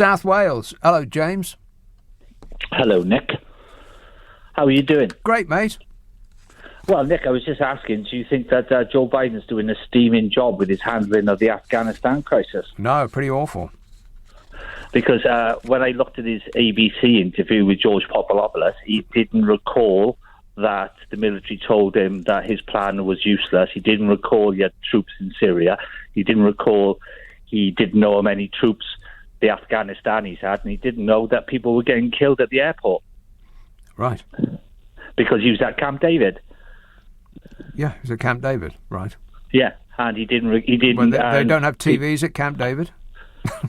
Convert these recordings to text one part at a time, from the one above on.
South Wales. Hello, James. Hello, Nick. How are you doing? Great, mate. Well, Nick, I was just asking, do you think that Joe Biden's doing a steaming job with his handling of the Afghanistan crisis? No, pretty awful. Because when I looked at his ABC interview with George Papadopoulos, he didn't recall that the military told him that his plan was useless. He didn't recall he had troops in Syria. He didn't recall he didn't know how many troops the Afghanistanis had, and he didn't know that people were getting killed at the airport. Right. Because he was at Camp David. Yeah, he was at Camp David, right. Yeah, and he didn't... Well, they don't have TVs at Camp David?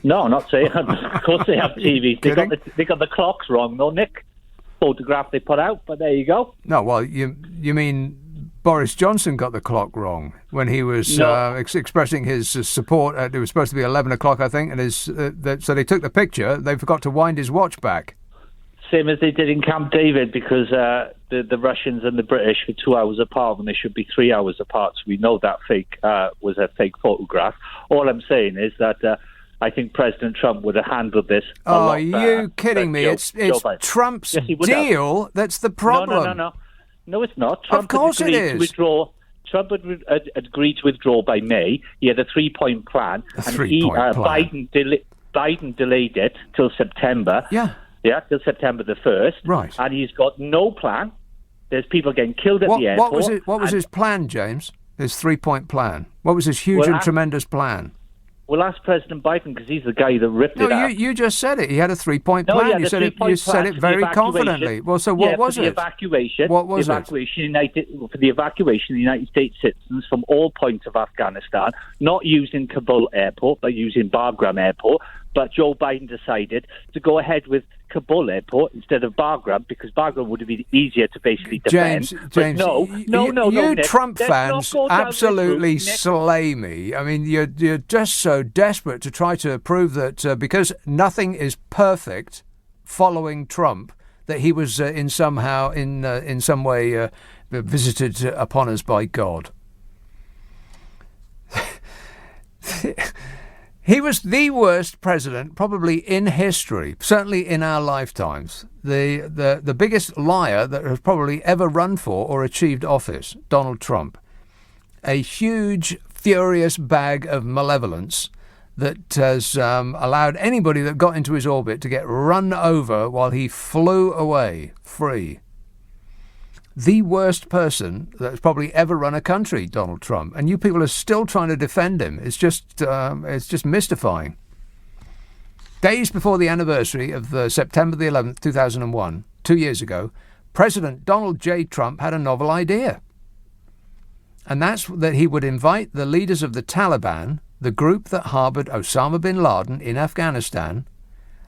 No, not saying. Of course they have TVs. They got the clocks wrong, though, Nick. Photograph they put out, but there you go. No, well, you mean Boris Johnson got the clock wrong when he was expressing his support. It was supposed to be 11 o'clock, I think, and so they took the picture. They forgot to wind his watch back. Same as they did in Camp David, because the Russians and the British were 2 hours apart when they should be 3 hours apart. So we know that was a fake photograph. All I'm saying is that I think President Trump would have handled this a lot better. Are you kidding me? It's Trump's deal that's the problem. No, it's not. Trump of course it is. Trump had agreed to withdraw by May. He had a 3-point plan. Biden delayed it till September. Yeah, till September the 1st. Right. And he's got no plan. There's people getting killed at the airport. What was his plan, James? His 3-point plan? What was his huge and tremendous plan? Well, ask President Biden, because he's the guy that ripped it up. You just said it. He had a 3-point plan. You said it very confidently. Well, so what was it? What was it? For the evacuation of the United States citizens from all points of Afghanistan, not using Kabul airport, but using Bagram airport. But Joe Biden decided to go ahead with Kabul airport instead of Bagram, because Bagram would have been easier to basically defend. James, no, Nick, Trump fans absolutely slay me. I mean, you're just so desperate to try to prove that because nothing is perfect following Trump, that he was in some way visited upon us by God. He was the worst president probably in history, certainly in our lifetimes. The biggest liar that has probably ever run for or achieved office, Donald Trump. A huge, furious bag of malevolence that has allowed anybody that got into his orbit to get run over while he flew away free. The worst person that's probably ever run a country, Donald Trump, and you people are still trying to defend him. It's just mystifying. Days before the anniversary of September the 11th, 2001, 2 years ago, President Donald J. Trump had a novel idea. And that's that he would invite the leaders of the Taliban, the group that harbored Osama bin Laden in Afghanistan,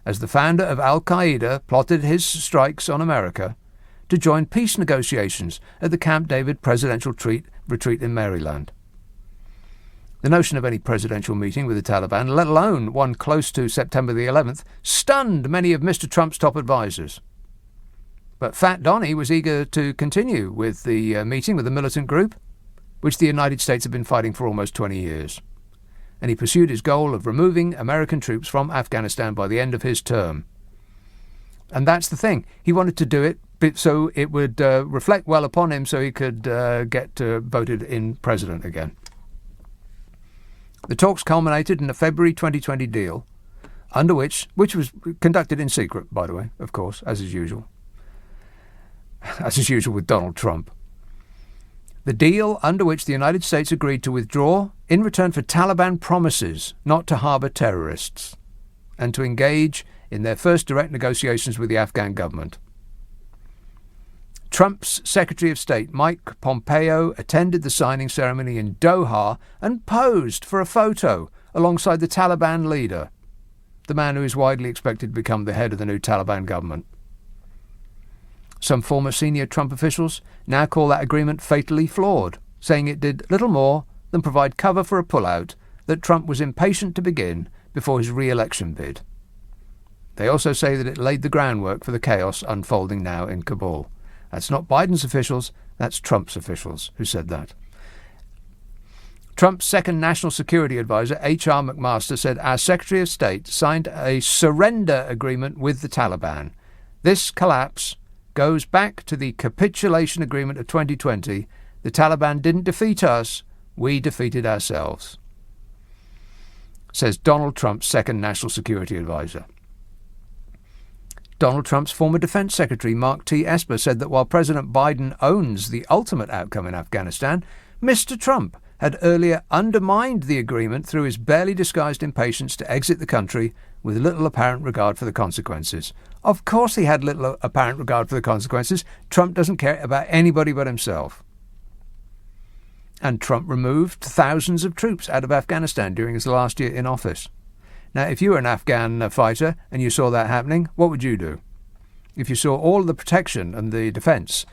as the founder of Al-Qaeda plotted his strikes on America, to join peace negotiations at the Camp David presidential retreat in Maryland. The notion of any presidential meeting with the Taliban, let alone one close to September the 11th, stunned many of Mr. Trump's top advisors. But Fat Donnie was eager to continue with the meeting with the militant group, which the United States had been fighting for almost 20 years. And he pursued his goal of removing American troops from Afghanistan by the end of his term. And that's the thing. He wanted to do it so it would reflect well upon him so he could get voted in president again. The talks culminated in a February 2020 deal, under which was conducted in secret, by the way, of course, as is usual. As is usual with Donald Trump. The deal under which the United States agreed to withdraw in return for Taliban promises not to harbour terrorists and to engage in their first direct negotiations with the Afghan government. Trump's Secretary of State, Mike Pompeo, attended the signing ceremony in Doha and posed for a photo alongside the Taliban leader, the man who is widely expected to become the head of the new Taliban government. Some former senior Trump officials now call that agreement fatally flawed, saying it did little more than provide cover for a pullout that Trump was impatient to begin before his re-election bid. They also say that it laid the groundwork for the chaos unfolding now in Kabul. That's not Biden's officials, that's Trump's officials who said that. Trump's second national security advisor, H.R. McMaster, said our Secretary of State signed a surrender agreement with the Taliban. This collapse goes back to the capitulation agreement of 2020. The Taliban didn't defeat us, we defeated ourselves, says Donald Trump's second national security advisor. Donald Trump's former defense secretary, Mark T. Esper, said that while President Biden owns the ultimate outcome in Afghanistan, Mr. Trump had earlier undermined the agreement through his barely disguised impatience to exit the country with little apparent regard for the consequences. Of course he had little apparent regard for the consequences. Trump doesn't care about anybody but himself. And Trump removed thousands of troops out of Afghanistan during his last year in office. Now, if you were an Afghan fighter and you saw that happening, what would you do? If you saw all of the protection and the defence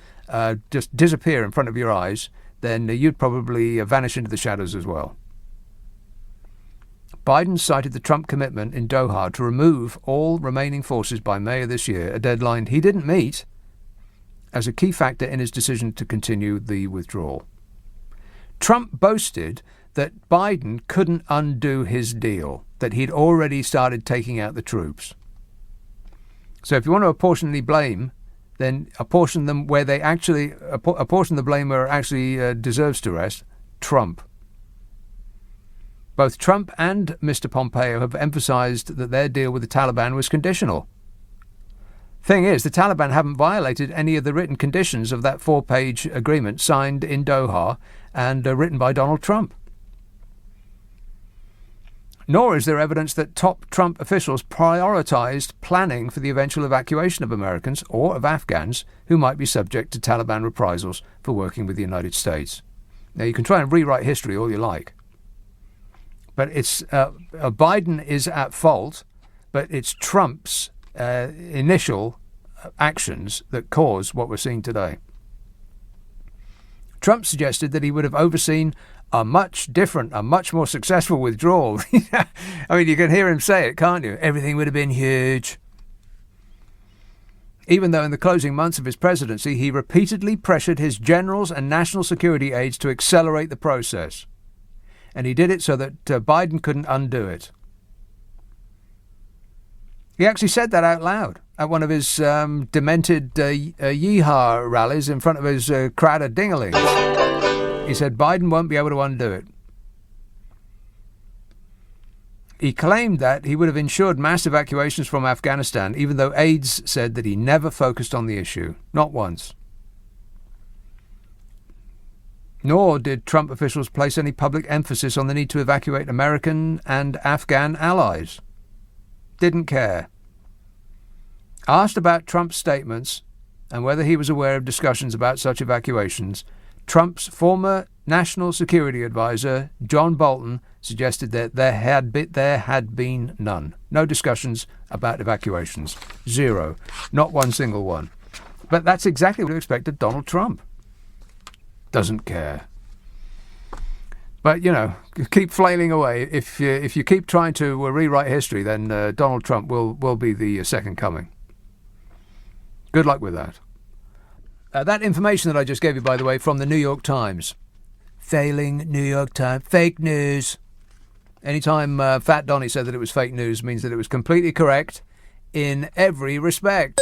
just disappear in front of your eyes, then you'd probably vanish into the shadows as well. Biden cited the Trump commitment in Doha to remove all remaining forces by May of this year, a deadline he didn't meet, as a key factor in his decision to continue the withdrawal. Trump boasted that Biden couldn't undo his deal, that he'd already started taking out the troops. So if you want to apportion the blame, then apportion them where they actually, apportion the blame where it actually deserves to rest, Trump. Both Trump and Mr. Pompeo have emphasized that their deal with the Taliban was conditional. Thing is, the Taliban haven't violated any of the written conditions of that 4-page agreement signed in Doha and written by Donald Trump. Nor is there evidence that top Trump officials prioritized planning for the eventual evacuation of Americans or of Afghans who might be subject to Taliban reprisals for working with the United States. Now, you can try and rewrite history all you like, but it's Biden is at fault, but it's Trump's initial actions that cause what we're seeing today. Trump suggested that he would have overseen a much different, a much more successful withdrawal. I mean, you can hear him say it, can't you? Everything would have been huge. Even though in the closing months of his presidency, he repeatedly pressured his generals and national security aides to accelerate the process. And he did it so that Biden couldn't undo it. He actually said that out loud at one of his demented yeehaw rallies in front of his crowd of dinglings. He said Biden won't be able to undo it. He claimed that he would have ensured mass evacuations from Afghanistan, even though aides said that he never focused on the issue, not once. Nor did Trump officials place any public emphasis on the need to evacuate American and Afghan allies. Didn't care. Asked about Trump's statements and whether he was aware of discussions about such evacuations, Trump's former national security advisor, John Bolton, suggested that there had been none. No discussions about evacuations. Zero. Not one single one. But that's exactly what we expected Donald Trump. Doesn't care. But, you know, keep flailing away. If you keep trying to rewrite history, then Donald Trump will be the second coming. Good luck with that. That information that I just gave you, by the way, from the New York Times. Failing New York Times. Fake news. Anytime Fat Donnie said that it was fake news means that it was completely correct in every respect.